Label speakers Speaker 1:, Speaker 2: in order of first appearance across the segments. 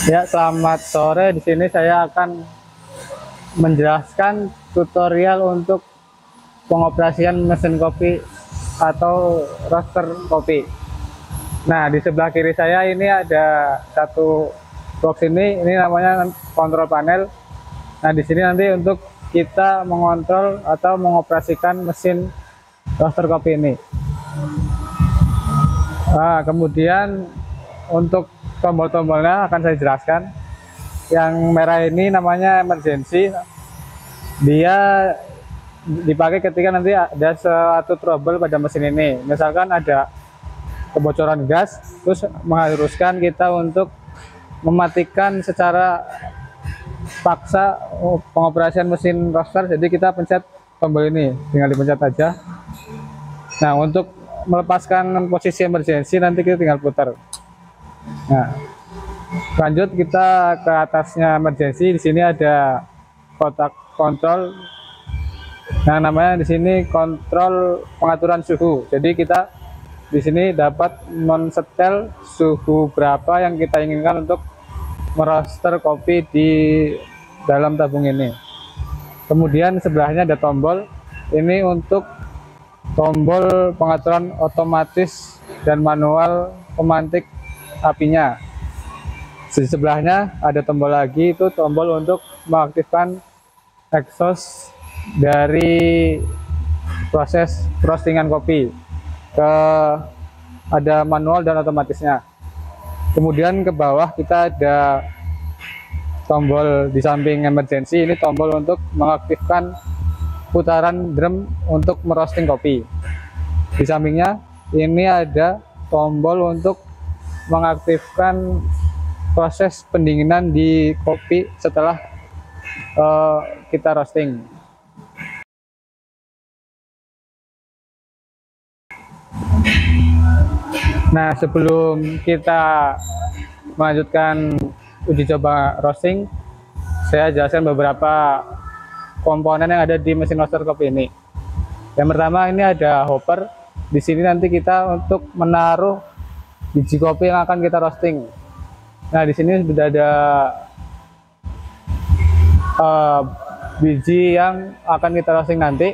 Speaker 1: Ya, selamat sore. Di sini saya akan menjelaskan tutorial untuk pengoperasian mesin kopi atau roaster kopi. Nah, di sebelah kiri saya ini ada satu box ini namanya kontrol panel. Nah, di sini nanti untuk kita mengontrol atau mengoperasikan mesin roaster kopi ini. Nah, kemudian untuk tombol-tombolnya akan saya jelaskan. Yang merah ini namanya emergency. Dia dipakai ketika nanti ada suatu trouble pada mesin ini. Misalkan ada kebocoran gas, terus mengharuskan kita untuk mematikan secara paksa pengoperasian mesin roaster. Jadi kita pencet tombol ini, tinggal dipencet aja. Nah, untuk melepaskan posisi emergency nanti kita tinggal putar. Nah, lanjut kita ke atasnya emergency. Di sini ada kotak kontrol. Nah, namanya di sini kontrol pengaturan suhu. Jadi kita di sini dapat men-setel suhu berapa yang kita inginkan untuk meroaster kopi di dalam tabung ini. Kemudian sebelahnya ada tombol. Ini untuk tombol pengaturan otomatis dan manual pemantik apinya. Di sebelahnya ada tombol lagi, itu tombol untuk mengaktifkan exhaust dari proses roastingan kopi. Ada manual dan otomatisnya. Kemudian ke bawah kita ada tombol di samping emergency, ini tombol untuk mengaktifkan putaran drum untuk merosting kopi. Di sampingnya ini ada tombol untuk mengaktifkan proses pendinginan di kopi setelah kita roasting. Nah, sebelum kita melanjutkan uji coba roasting, saya jelaskan beberapa komponen yang ada di mesin roaster kopi ini. Yang pertama ini ada hopper. Di sini nanti kita untuk menaruh biji kopi yang akan kita roasting. Nah, di sini sudah ada biji yang akan kita roasting nanti.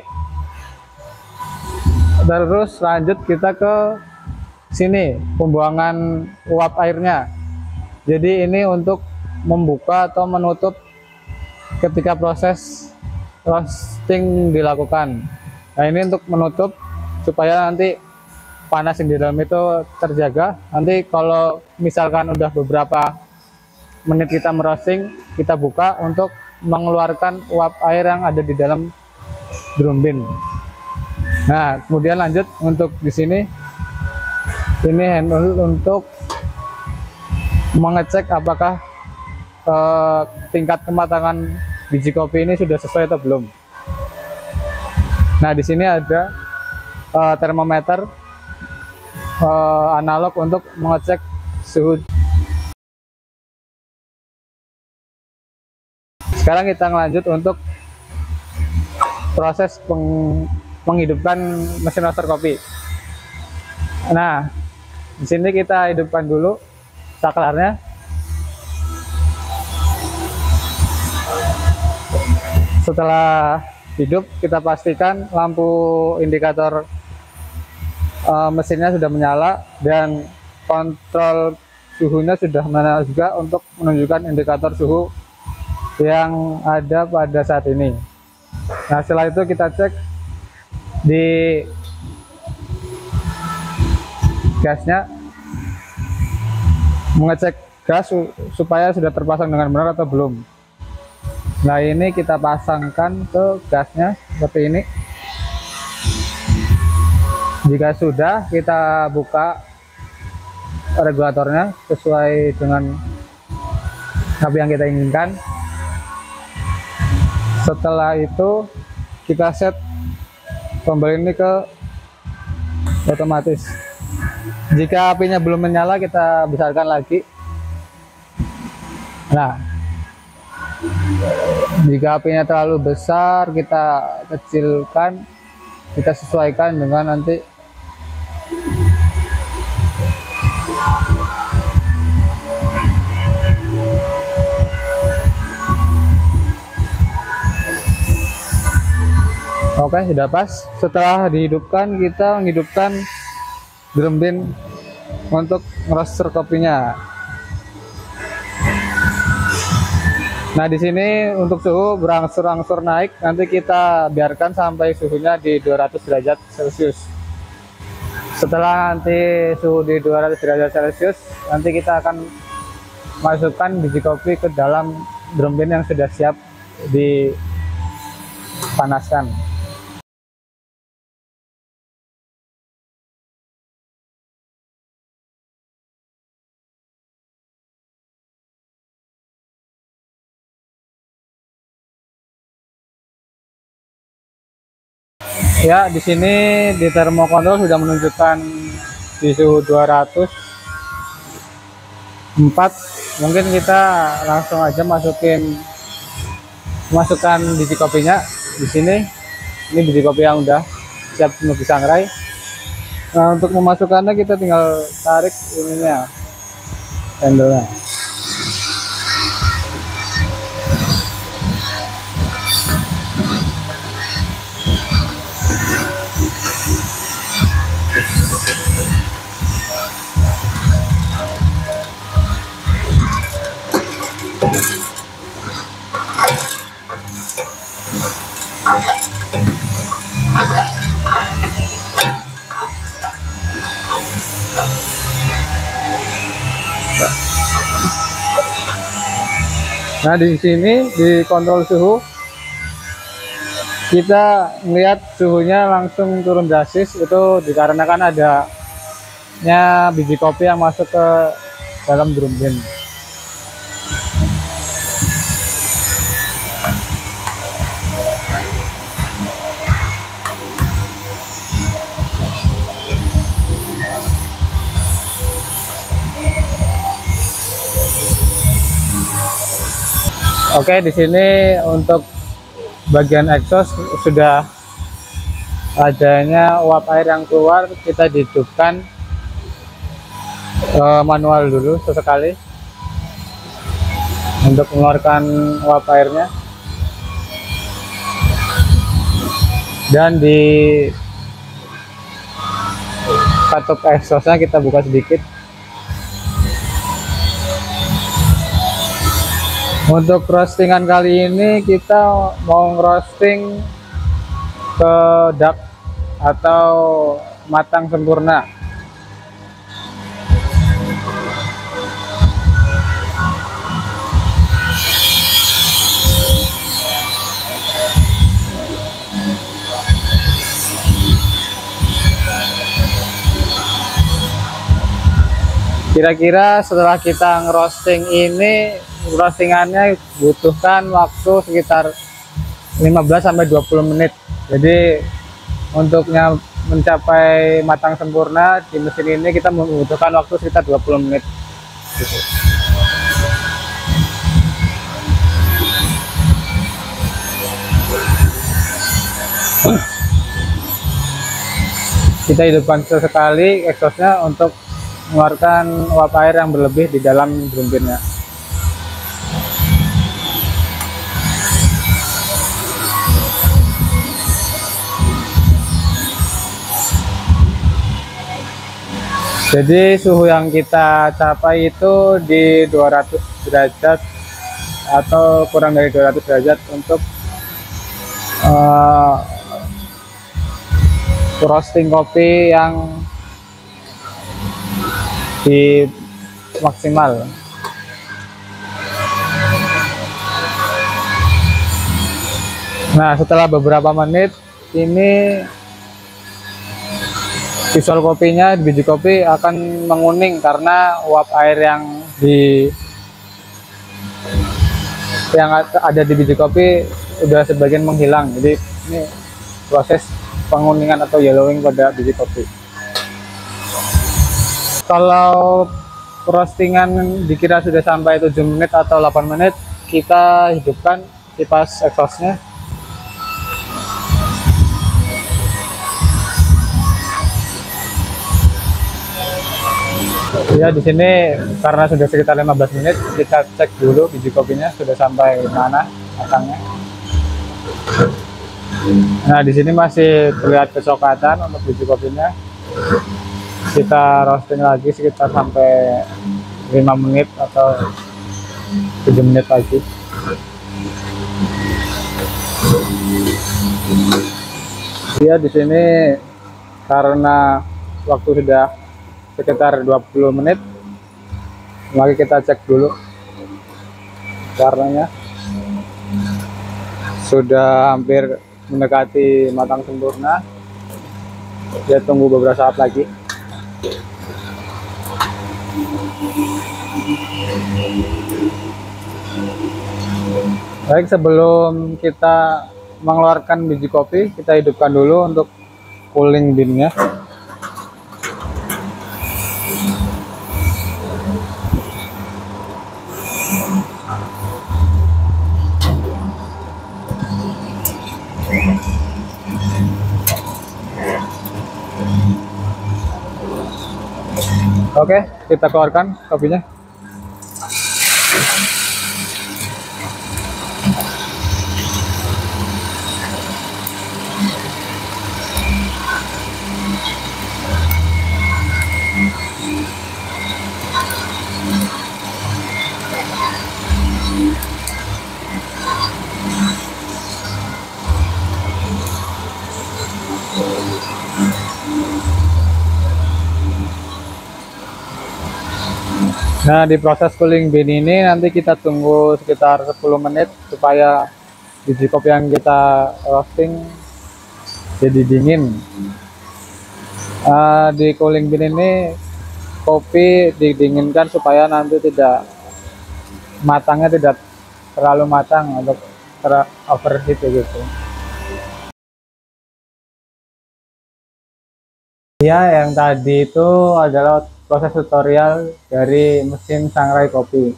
Speaker 1: Terus lanjut kita ke sini, pembuangan uap airnya. Jadi ini untuk membuka atau menutup ketika proses roasting dilakukan. Nah, ini untuk menutup supaya nanti panas yang di dalam itu terjaga. Nanti kalau misalkan udah beberapa menit kita merosting, kita buka untuk mengeluarkan uap air yang ada di dalam drum bin. Nah, kemudian lanjut untuk di sini, ini handle untuk mengecek apakah tingkat kematangan biji kopi ini sudah sesuai atau belum. Nah, di sini ada termometer analog untuk mengecek suhu. Sekarang kita lanjut untuk proses menghidupkan mesin roaster kopi. Nah, di sini kita hidupkan dulu saklarnya. Setelah hidup, kita pastikan lampu indikator mesinnya sudah menyala dan kontrol suhunya sudah menyala juga untuk menunjukkan indikator suhu yang ada pada saat ini. Nah, setelah itu kita cek di gasnya, mengecek gas supaya sudah terpasang dengan benar atau belum. Nah, ini kita pasangkan ke gasnya seperti ini. Jika sudah, kita buka regulatornya sesuai dengan apa yang kita inginkan. Setelah itu kita set tombol ini ke otomatis. Jika apinya belum menyala, kita besarkan lagi. Nah, jika apinya terlalu besar, kita kecilkan, kita sesuaikan dengan nanti Oke, sudah pas. Setelah dihidupkan, kita menghidupkan drum bin untuk ngeroster kopinya. Nah, di sini untuk suhu berangsur-angsur naik. Nanti kita biarkan sampai suhunya di 200 derajat Celcius. Setelah nanti suhu di 200 derajat Celcius, nanti kita akan masukkan biji kopi ke dalam drum bin yang sudah siap dipanaskan. Ya, di sini di termokontrol sudah menunjukkan di suhu 204. Mungkin kita langsung aja masukkan biji kopinya di sini. Ini biji kopi yang udah siap untuk disangrai. Nah, untuk memasukkannya kita tinggal tarik ininya, handle-nya. Nah, di sini di kontrol suhu kita melihat suhunya langsung turun drastis. Itu dikarenakan adanya biji kopi yang masuk ke dalam drum bin. Oke, di sini untuk bagian exhaust sudah adanya uap air yang keluar. Kita hidupkan manual dulu sesekali untuk mengeluarkan uap airnya, dan di katup exhaustnya kita buka sedikit. Untuk roastingan kali ini kita mau roasting ke dark atau matang sempurna. Kira-kira setelah kita ngerosting ini, roastingannya butuhkan waktu sekitar 15-20 menit. Jadi untuk mencapai matang sempurna di mesin ini kita membutuhkan waktu sekitar 20 menit. Kita hidupkan sesekali exhaustnya untuk mengeluarkan uap air yang berlebih di dalam drum bin-nya. Jadi suhu yang kita capai itu di 200 derajat atau kurang dari 200 derajat untuk roasting kopi yang di maksimal. Nah, setelah beberapa menit ini visual kopinya, biji kopi akan menguning karena uap air yang ada di biji kopi udah sebagian menghilang. Jadi ini proses penguningan atau yellowing pada biji kopi. Kalau roastingan dikira sudah sampai 7 menit atau 8 menit, kita hidupkan kipas exhaustnya. Ya, di sini karena sudah sekitar 15 menit, kita cek dulu biji kopinya sudah sampai mana matangnya. Nah, di sini masih terlihat kecoklatan untuk biji kopinya. Kita roasting lagi sekitar sampai 5 menit atau 7 menit lagi. Dia di sini karena waktu sudah sekitar 20 menit, mari kita cek dulu warnanya. Sudah hampir mendekati matang sempurna. Kita tunggu beberapa saat lagi. Baik, sebelum kita mengeluarkan biji kopi, kita hidupkan dulu untuk cooling binnya. Oke, kita keluarkan kopinya. Nah, di proses cooling bean ini nanti kita tunggu sekitar 10 menit supaya biji kopi yang kita roasting jadi dingin. Di cooling bean ini kopi didinginkan supaya nanti matangnya tidak terlalu matang atau overheat gitu. Ya, yang tadi itu adalah proses tutorial dari mesin sangrai kopi.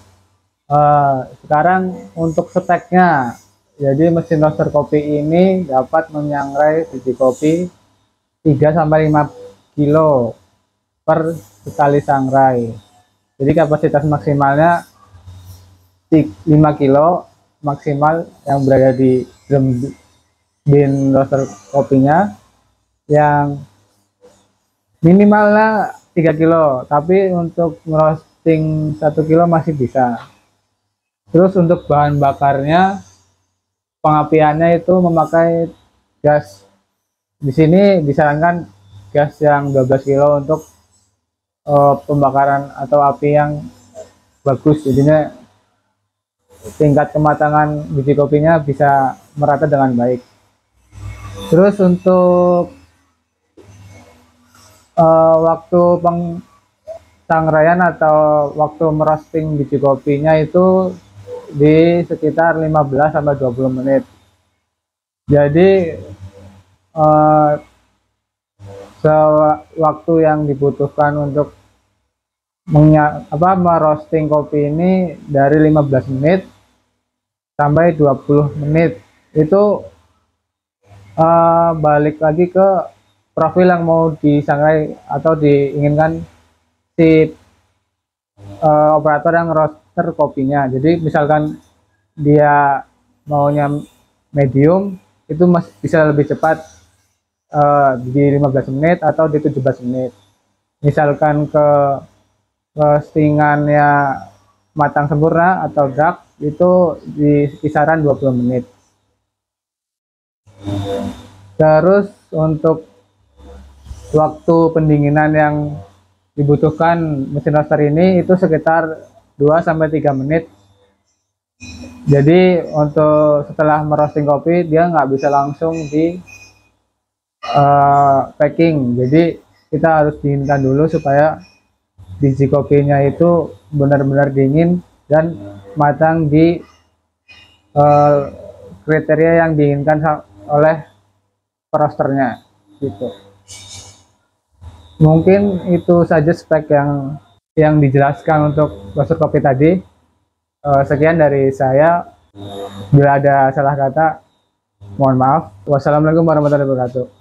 Speaker 1: Sekarang untuk speknya, jadi mesin roaster kopi ini dapat menyangrai biji kopi 3-5 kilo per sekali sangrai. Jadi kapasitas maksimalnya 5 kilo maksimal yang berada di drum bin roaster kopinya, yang minimalnya 3 kilo, tapi untuk roasting 1 kilo masih bisa. Terus untuk bahan bakarnya, pengapiannya itu memakai gas. Di sini disarankan gas yang 12 kilo untuk pembakaran atau api yang bagus. Jadinya tingkat kematangan biji kopinya bisa merata dengan baik. Terus untuk waktu pengraian atau waktu merosting biji kopinya itu di sekitar 15-20 menit. Jadi waktu yang dibutuhkan untuk merosting kopi ini dari 15 menit sampai 20 menit. Itu balik lagi ke profil yang mau disangrai atau diinginkan si operator yang roaster kopinya. Jadi misalkan dia maunya medium, itu bisa lebih cepat di 15 menit atau di 17 menit. Misalkan ke roastingannya matang sempurna atau dark, itu di kisaran 20 menit. Terus untuk waktu pendinginan yang dibutuhkan mesin roaster ini itu sekitar 2-3 menit. Jadi untuk setelah merosting kopi, dia nggak bisa langsung di packing. Jadi kita harus dinginkan dulu supaya biji kopinya itu benar-benar dingin dan matang di kriteria yang diinginkan oleh roasternya gitu. Mungkin itu saja spek yang dijelaskan untuk roaster kopi tadi. Sekian dari saya. Bila ada salah kata, mohon maaf. Wassalamualaikum warahmatullahi wabarakatuh.